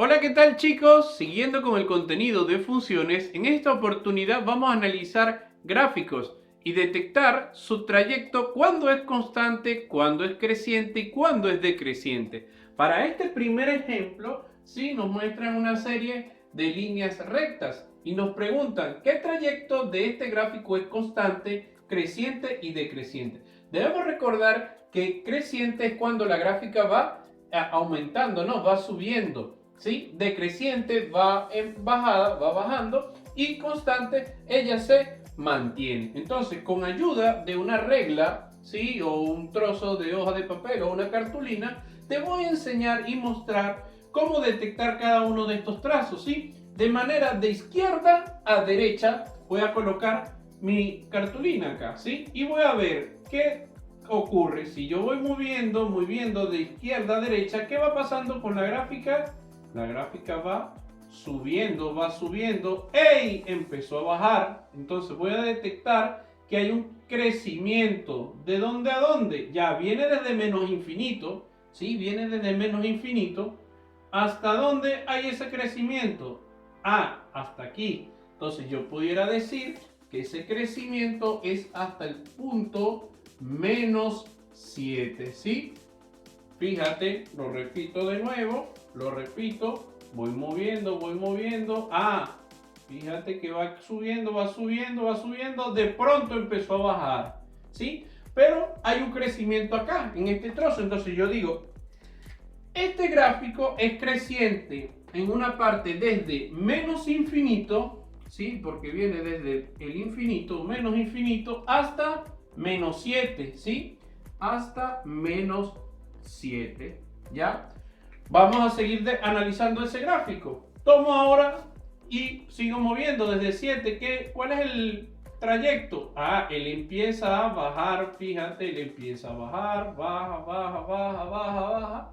Hola, ¿qué tal chicos? Siguiendo con el contenido de funciones, en esta oportunidad vamos a analizar gráficos y detectar su trayecto, cuándo es constante, cuándo es creciente y cuándo es decreciente. Para este primer ejemplo, sí, nos muestran una serie de líneas rectas y nos preguntan qué trayecto de este gráfico es constante, creciente y decreciente. Debemos recordar que creciente es cuando la gráfica va aumentando, ¿no? Va subiendo. ¿Sí? Decreciente va en bajada, va bajando, y constante ella se mantiene. Entonces, con ayuda de una regla, ¿sí? O un trozo de hoja de papel o una cartulina, te voy a enseñar y mostrar cómo detectar cada uno de estos trazos, ¿sí? De manera de izquierda a derecha voy a colocar mi cartulina acá, ¿sí? Y voy a ver qué ocurre si yo voy moviendo de izquierda a derecha. ¿Qué va pasando con la gráfica? La gráfica va subiendo. ¡Ey! Empezó a bajar. Entonces voy a detectar que hay un crecimiento. ¿De dónde a dónde? Ya viene desde menos infinito. ¿Sí? Viene desde menos infinito. ¿Hasta dónde hay ese crecimiento? Ah, hasta aquí. Entonces yo pudiera decir que ese crecimiento es hasta el punto menos 7. ¿Sí? Fíjate, lo repito de nuevo, lo repito, voy moviendo. Ah, fíjate que va subiendo, de pronto empezó a bajar, ¿sí? Pero hay un crecimiento acá, en este trozo, entonces yo digo, este gráfico es creciente en una parte desde menos infinito, ¿sí? Porque viene desde el infinito, menos infinito, hasta menos 7, ¿sí? Hasta menos 7, ¿ya? Vamos a seguir analizando ese gráfico. Tomo ahora y sigo moviendo desde 7. ¿Cuál es el trayecto? Ah, él empieza a bajar, fíjate, él empieza a bajar, baja.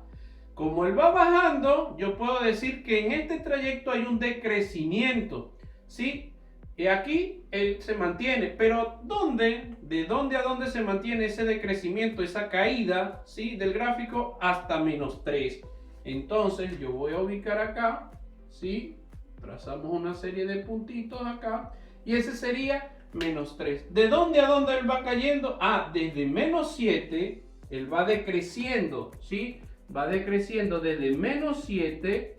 Como él va bajando, yo puedo decir que en este trayecto hay un decrecimiento, ¿sí? Y aquí él se mantiene, pero ¿dónde? ¿De dónde a dónde se mantiene ese decrecimiento, esa caída, ¿sí? Del gráfico hasta menos 3. Entonces yo voy a ubicar acá, ¿sí? Trazamos una serie de puntitos acá y ese sería menos 3. ¿De dónde a dónde él va cayendo? Ah, desde menos 7 él va decreciendo, ¿sí? Va decreciendo desde menos 7,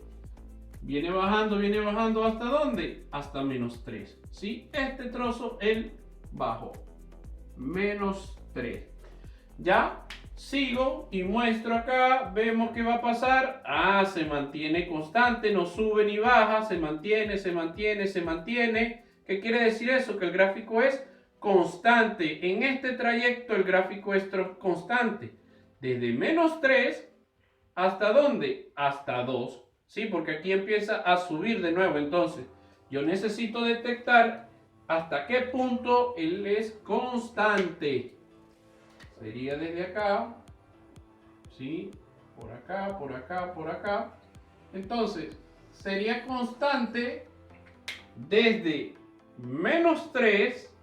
viene bajando, ¿hasta dónde? Hasta menos 3, ¿sí? Este trozo, el bajo, menos 3. Ya, sigo y muestro acá, vemos que va a pasar. Ah, se mantiene constante, no sube ni baja, se mantiene. ¿Qué quiere decir eso? Que el gráfico es constante. En este trayecto el gráfico es constante. Desde menos 3 ¿hasta dónde? Hasta 2, ¿sí? Porque aquí empieza a subir de nuevo. Entonces, yo necesito detectar hasta qué punto él es constante. Sería desde acá, ¿sí? Por acá. Entonces, sería constante desde menos 3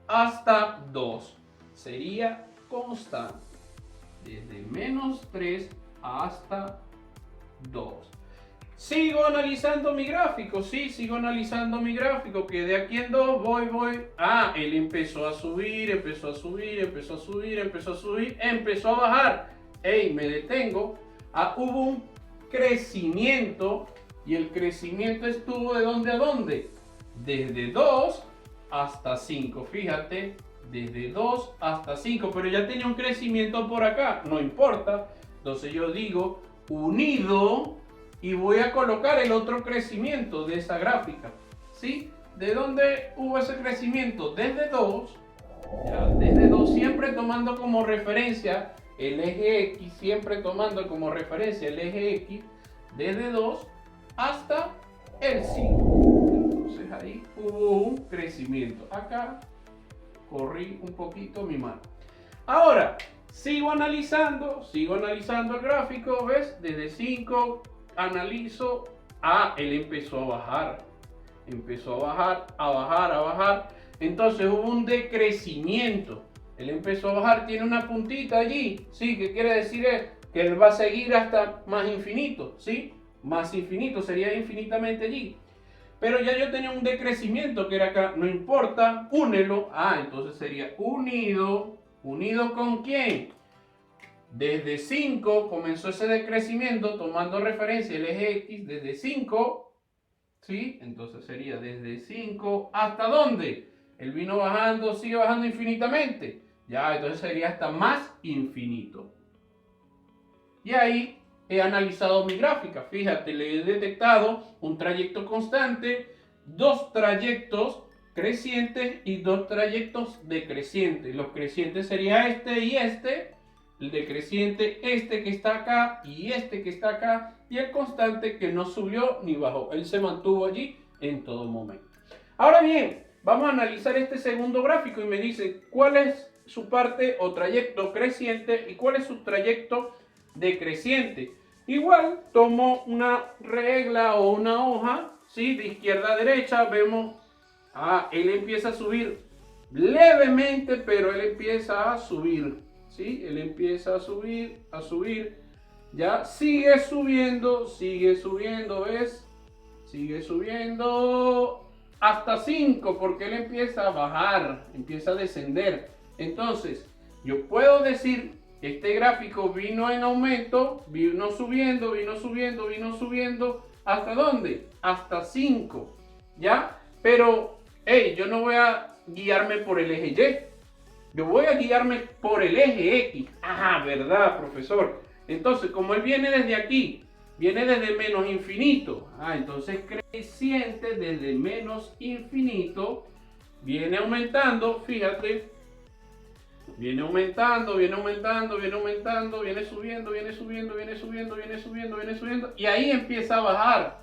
hasta 2. Sería constante desde menos 3 hasta 2. Sigo analizando mi gráfico, sí, sigo analizando mi gráfico, que de aquí en 2 voy. Ah, él empezó a subir, empezó a bajar. Ey, me detengo. Ah, hubo un crecimiento y el crecimiento estuvo ¿de dónde a dónde? Desde 2 hasta 5, fíjate, desde 2 hasta 5, pero ya tenía un crecimiento por acá, no importa. Entonces yo digo unido y voy a colocar el otro crecimiento de esa gráfica, ¿sí? ¿De dónde hubo ese crecimiento? Desde 2, ya, desde 2, siempre tomando como referencia el eje X, desde 2 hasta el 5. Entonces ahí hubo un crecimiento. Acá corrí un poquito mi mano. Ahora, sigo analizando el gráfico, ¿ves? Desde 5 analizo. Ah, él empezó a bajar. Entonces hubo un decrecimiento. Él empezó a bajar, tiene una puntita allí, ¿sí? ¿Qué quiere decir? Que él va a seguir hasta más infinito, ¿sí? más infinito, sería infinitamente allí. Pero ya yo tenía un decrecimiento que era acá, no importa, únelo. Entonces sería unido, ¿unido con quién? Desde 5 comenzó ese decrecimiento tomando referencia el eje X desde 5, ¿sí? Entonces sería desde 5 ¿hasta dónde? Él vino bajando, sigue bajando infinitamente. Ya, entonces sería hasta más infinito. Y ahí he analizado mi gráfica. Fíjate, le he detectado un trayecto constante, dos trayectos crecientes y dos trayectos decrecientes. Los crecientes sería este y este. El decreciente, este que está acá y este que está acá. Y el constante que no subió ni bajó. Él se mantuvo allí en todo momento. Ahora bien, vamos a analizar este segundo gráfico y me dice cuál es su parte o trayecto creciente y cuál es su trayecto decreciente. Igual tomo una regla o una hoja, ¿sí? De izquierda a derecha, vemos, él empieza a subir levemente, pero él empieza a subir, ¿sí? Él empieza a subir, ya sigue subiendo, ¿ves? Sigue subiendo hasta 5, porque él empieza a bajar, empieza a descender. Entonces, yo puedo decir, este gráfico vino en aumento, vino subiendo, ¿hasta dónde? Hasta 5, ¿ya? Pero, yo no voy a guiarme por el eje Y, yo voy a guiarme por el eje X. ¿Verdad, profesor? Entonces, como él viene desde aquí, viene desde menos infinito, entonces creciente desde menos infinito, viene aumentando, fíjate, viene aumentando, viene subiendo, y ahí empieza a bajar,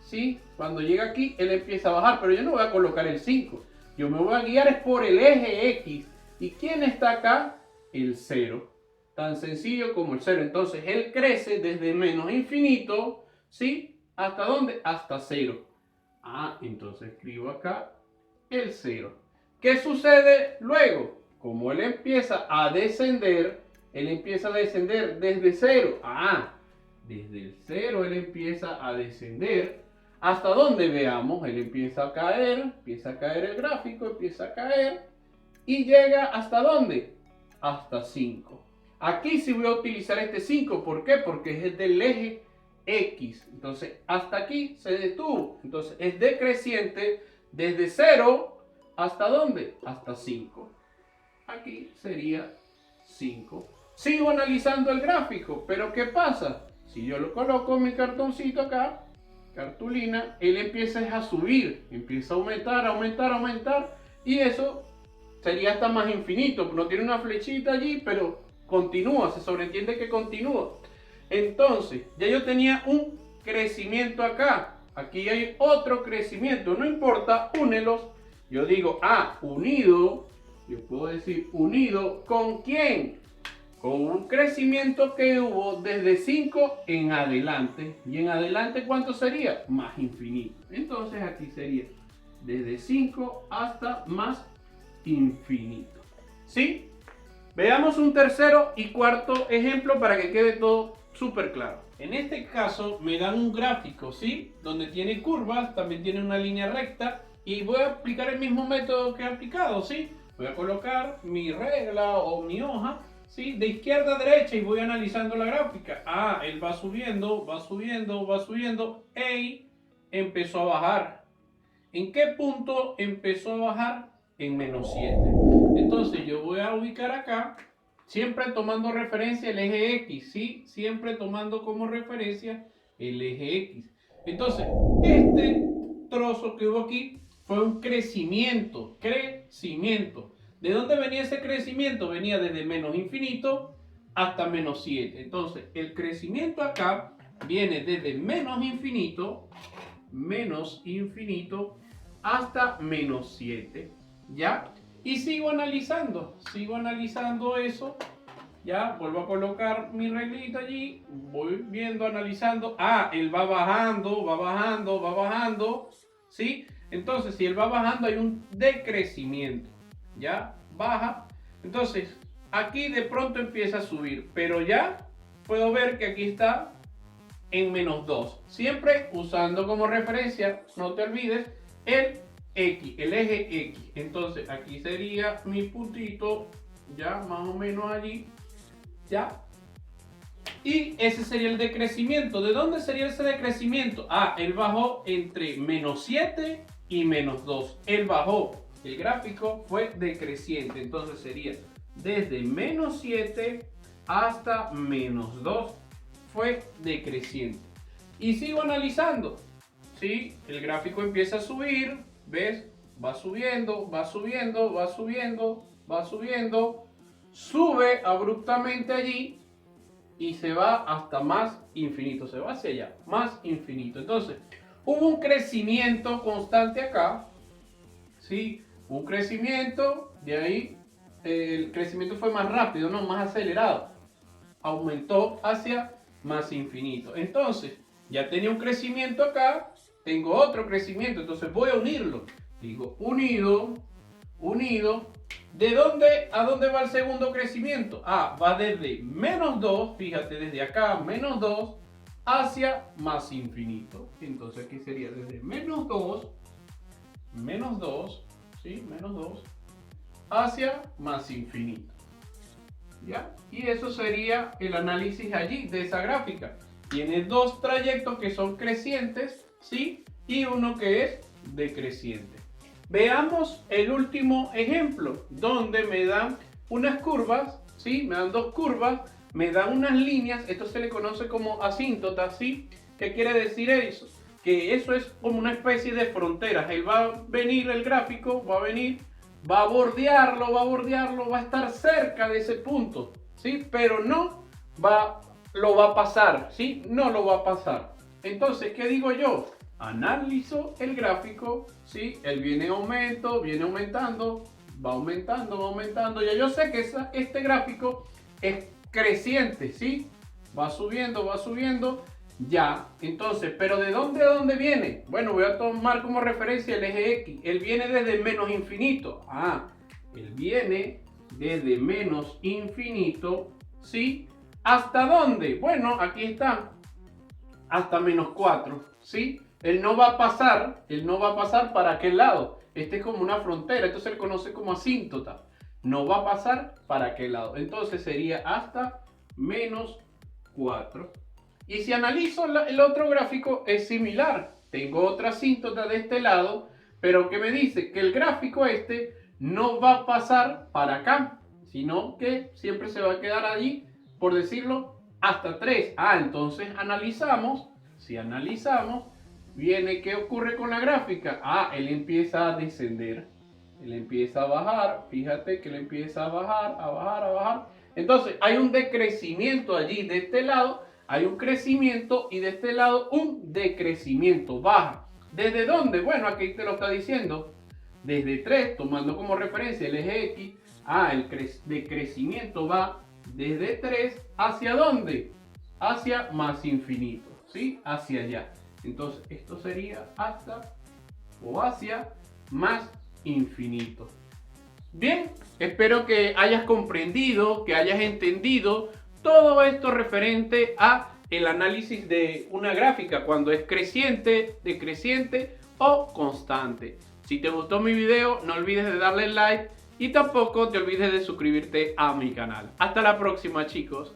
¿sí? Cuando llega aquí, él empieza a bajar, pero yo no voy a colocar el 5, yo me voy a guiar por el eje X. ¿Y quién está acá? El 0. Tan sencillo como el 0. Entonces, él crece desde menos infinito, ¿sí? ¿Hasta dónde? Hasta 0. Entonces escribo acá el 0. ¿Qué sucede luego? Como él empieza a descender, desde 0. Desde el 0 él empieza a descender. ¿Hasta dónde? Veamos, él empieza a caer el gráfico, empieza a caer y llega ¿hasta dónde? Hasta 5. Aquí sí voy a utilizar este 5, ¿por qué? Porque es del eje X. Entonces, hasta aquí se detuvo. Entonces, es decreciente desde 0 ¿hasta dónde? Hasta 5. Aquí sería 5. Sigo analizando el gráfico, pero ¿qué pasa? Si yo lo coloco en mi cartoncito acá, cartulina, él empieza a subir, empieza a aumentar, y eso sería hasta más infinito. No tiene una flechita allí, pero continúa, se sobreentiende que continúa. Entonces, ya yo tenía un crecimiento acá. Aquí hay otro crecimiento. No importa, únelos. Yo digo, unido. Yo puedo decir unido ¿con quién? Con un crecimiento que hubo desde 5 en adelante. ¿Y en adelante cuánto sería? Más infinito. Entonces aquí sería desde 5 hasta más infinito. ¿Sí? Veamos un tercero y cuarto ejemplo para que quede todo súper claro. En este caso me dan un gráfico, ¿sí? Donde tiene curvas, también tiene una línea recta, y voy a aplicar el mismo método que he aplicado, ¿sí? Voy a colocar mi regla o mi hoja, ¿sí? De izquierda a derecha y voy analizando la gráfica. Él va subiendo, empezó a bajar. ¿En qué punto empezó a bajar? En menos 7. Entonces yo voy a ubicar acá, siempre tomando referencia el eje X, ¿sí? Siempre tomando como referencia el eje X. Entonces, este trozo que hubo aquí fue un crecimiento. ¿De dónde venía ese crecimiento? Venía desde menos infinito hasta menos 7. Entonces, el crecimiento acá viene desde menos infinito hasta menos 7. ¿Ya? Y sigo analizando eso. Ya, vuelvo a colocar mi reglita allí, voy viendo, analizando. Él va bajando, ¿sí? Entonces, si él va bajando, hay un decrecimiento. Ya, baja. Entonces, aquí de pronto empieza a subir, pero ya puedo ver que aquí está en menos 2. Siempre usando como referencia, no te olvides, el X, el eje X. Entonces aquí sería mi puntito, ya más o menos allí, ya. Y ese sería el decrecimiento. ¿De dónde sería ese decrecimiento? Ah, él bajó entre menos 7 y menos 2. Él bajó. El gráfico fue decreciente. Entonces sería desde menos 7 hasta menos 2. Fue decreciente. Y sigo analizando. ¿Sí? El gráfico empieza a subir. ¿Ves? Va subiendo, va subiendo, va subiendo, va subiendo. Sube abruptamente allí. Y se va hasta más infinito, se va hacia allá, más infinito. Entonces, hubo un crecimiento constante acá, ¿sí? Un crecimiento, de ahí el crecimiento fue más rápido, ¿no? Más acelerado. Aumentó hacia más infinito. Entonces, ya tenía un crecimiento acá, tengo otro crecimiento, entonces voy a unirlo. Digo, unido, unido. ¿De dónde a dónde va el segundo crecimiento? Ah, va desde menos 2, fíjate, desde acá, menos 2, hacia más infinito. Entonces aquí sería desde menos 2, ¿sí? Menos 2, hacia más infinito. ¿Ya? Y eso sería el análisis allí de esa gráfica. Tiene dos trayectos que son crecientes, ¿sí? Y uno que es decreciente. Veamos el último ejemplo, donde me dan unas curvas, ¿sí? Me dan dos curvas, me dan unas líneas, esto se le conoce como asíntotas, ¿sí? ¿Qué quiere decir eso? Que eso es como una especie de fronteras. Él va a venir, el gráfico va a venir, va a bordearlo, va a estar cerca de ese punto, ¿sí? Pero no lo va a pasar, ¿sí? No lo va a pasar. Entonces, ¿qué digo yo? Analizo el gráfico, ¿sí? Él viene en aumento, viene aumentando, va aumentando, va aumentando. Ya yo sé que este gráfico es creciente, ¿sí? Va subiendo, ya. Entonces, ¿pero de dónde a dónde viene? Bueno, voy a tomar como referencia el eje X. Él viene desde menos infinito. Ah, él viene desde menos infinito, ¿sí? ¿Hasta dónde? Bueno, aquí está. Hasta menos 4, ¿sí? Él no va a pasar para aquel lado. Este es como una frontera, esto se le conoce como asíntota. No va a pasar para aquel lado. Entonces sería hasta menos 4. Y si analizo el otro gráfico es similar. Tengo otra asíntota de este lado, pero que me dice que el gráfico este no va a pasar para acá, sino que siempre se va a quedar allí, por decirlo, hasta 3. Ah, entonces analizamos. Si analizamos, viene, ¿qué ocurre con la gráfica? Ah, él empieza a descender. Él empieza a bajar. Fíjate que él empieza a bajar, a bajar, a bajar. Entonces, hay un decrecimiento allí. De este lado hay un crecimiento y de este lado un decrecimiento. Baja. ¿Desde dónde? Bueno, aquí te lo está diciendo. Desde 3, tomando como referencia el eje X. Ah, el decrecimiento va desde 3 ¿hacia dónde? Hacia más infinito, ¿sí? Hacia allá. Entonces, esto sería hasta o hacia más infinito. Bien, espero que hayas comprendido, que hayas entendido todo esto referente a el análisis de una gráfica cuando es creciente, decreciente o constante. Si te gustó mi video, no olvides de darle like y tampoco te olvides de suscribirte a mi canal. Hasta la próxima, chicos.